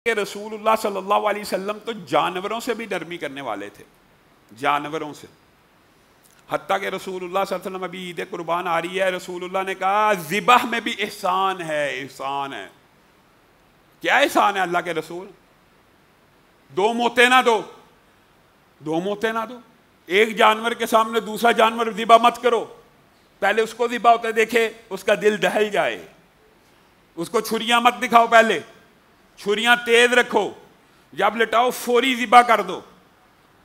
کہ رسول اللہ صلی اللہ علیہ وسلم تو جانوروں سے بھی نرمی کرنے والے تھے، جانوروں سے. حتیٰ کہ رسول اللہ صلی اللہ علیہ وسلم ابھی عید قربان آ رہی ہے، رسول اللہ نے کہا ذبح میں بھی احسان ہے، احسان ہے. کیا احسان ہے اللہ کے رسول؟ دو موتیں نہ دو، دو موتیں نہ دو. ایک جانور کے سامنے دوسرا جانور ذبح مت کرو، پہلے اس کو ذبح ہوتے دیکھے اس کا دل دہل جائے. اس کو چھریاں مت دکھاؤ، پہلے چھریاں تیز رکھو، جب لٹاؤ فوری ذبح کر دو.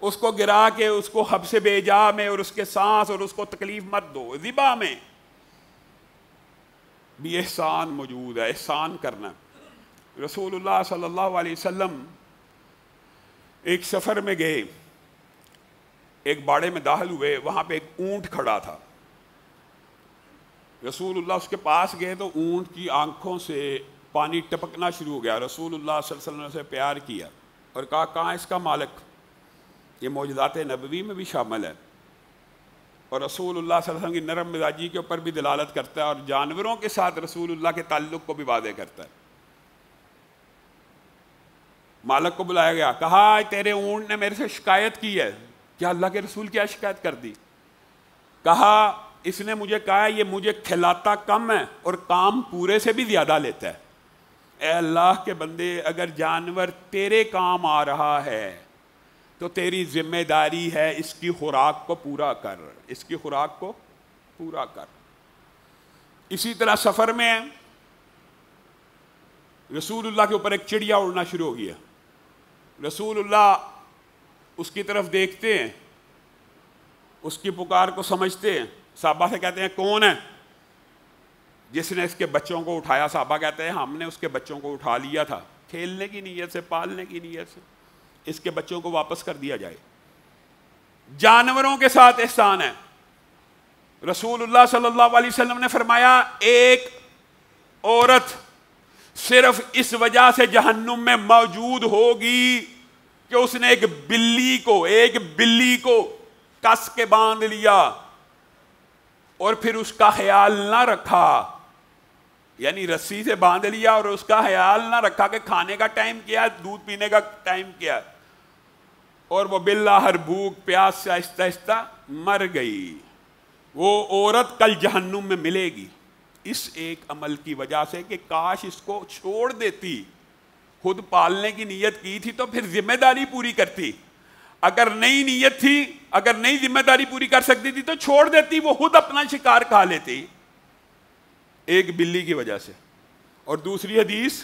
اس کو گرا کے اس کو حبس بیجا میں اور اس کے سانس اور اس کو تکلیف مت دو. ذبح میں بھی احسان موجود ہے، احسان کرنا. رسول اللہ صلی اللہ علیہ وسلم ایک سفر میں گئے، ایک باڑے میں داخل ہوئے، وہاں پہ ایک اونٹ کھڑا تھا. رسول اللہ اس کے پاس گئے تو اونٹ کی آنکھوں سے پانی ٹپکنا شروع ہو گیا. رسول اللہ صلی اللہ علیہ وسلم سے پیار کیا اور کہا کہاں اس کا مالک؟ یہ معجزات نبوی میں بھی شامل ہے اور رسول اللہ صلی اللہ علیہ وسلم کی نرم مزاجی کے اوپر بھی دلالت کرتا ہے اور جانوروں کے ساتھ رسول اللہ کے تعلق کو بھی واضح کرتا ہے. مالک کو بلایا گیا، کہا تیرے اونٹ نے میرے سے شکایت کی ہے. کیا اللہ کے رسول کیا شکایت کر دی؟ کہا اس نے مجھے کہا یہ مجھے کھلاتا کم ہے اور کام پورے سے بھی زیادہ لیتا ہے. اے اللہ کے بندے، اگر جانور تیرے کام آ رہا ہے تو تیری ذمہ داری ہے اس کی خوراک کو پورا کر، اس کی خوراک کو پورا کر. اسی طرح سفر میں رسول اللہ کے اوپر ایک چڑیا اڑنا شروع ہو گیا. رسول اللہ اس کی طرف دیکھتے ہیں، اس کی پکار کو سمجھتے ہیں. صحابہ سے کہتے ہیں کون ہے جس نے اس کے بچوں کو اٹھایا؟ صحابہ کہتے ہیں ہم نے اس کے بچوں کو اٹھا لیا تھا کھیلنے کی نیت سے، پالنے کی نیت سے. اس کے بچوں کو واپس کر دیا جائے. جانوروں کے ساتھ احسان ہے. رسول اللہ صلی اللہ علیہ وسلم نے فرمایا ایک عورت صرف اس وجہ سے جہنم میں موجود ہوگی کہ اس نے ایک بلی کو کس کے باندھ لیا اور پھر اس کا خیال نہ رکھا، یعنی رسی سے باندھ لیا اور اس کا خیال نہ رکھا کہ کھانے کا ٹائم کیا، دودھ پینے کا ٹائم کیا، اور وہ بالآخر بھوک پیاس سے آہستہ آہستہ مر گئی. وہ عورت کل جہنم میں ملے گی اس ایک عمل کی وجہ سے کہ کاش اس کو چھوڑ دیتی. خود پالنے کی نیت کی تھی تو پھر ذمہ داری پوری کرتی. اگر نئی نیت تھی، اگر نئی ذمہ داری پوری کر سکتی تھی تو چھوڑ دیتی، وہ خود اپنا شکار کھا لیتی ایک بلی کی وجہ سے. اور دوسری حدیث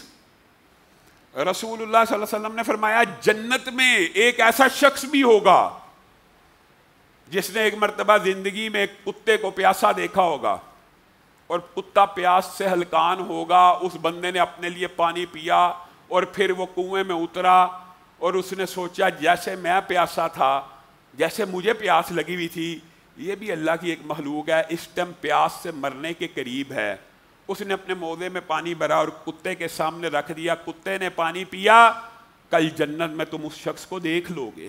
رسول اللہ صلی اللہ علیہ وسلم نے فرمایا جنت میں ایک ایسا شخص بھی ہوگا جس نے ایک مرتبہ زندگی میں ایک کتے کو پیاسا دیکھا ہوگا اور کتا پیاس سے ہلکان ہوگا. اس بندے نے اپنے لیے پانی پیا اور پھر وہ کنویں میں اترا اور اس نے سوچا جیسے میں پیاسا تھا، جیسے مجھے پیاس لگی ہوئی تھی، یہ بھی اللہ کی ایک مخلوق ہے، اس ٹائم پیاس سے مرنے کے قریب ہے. اس نے اپنے موزے میں پانی بھرا اور کتے کے سامنے رکھ دیا. کتے نے پانی پیا. کل جنت میں تم اس شخص کو دیکھ لو گے.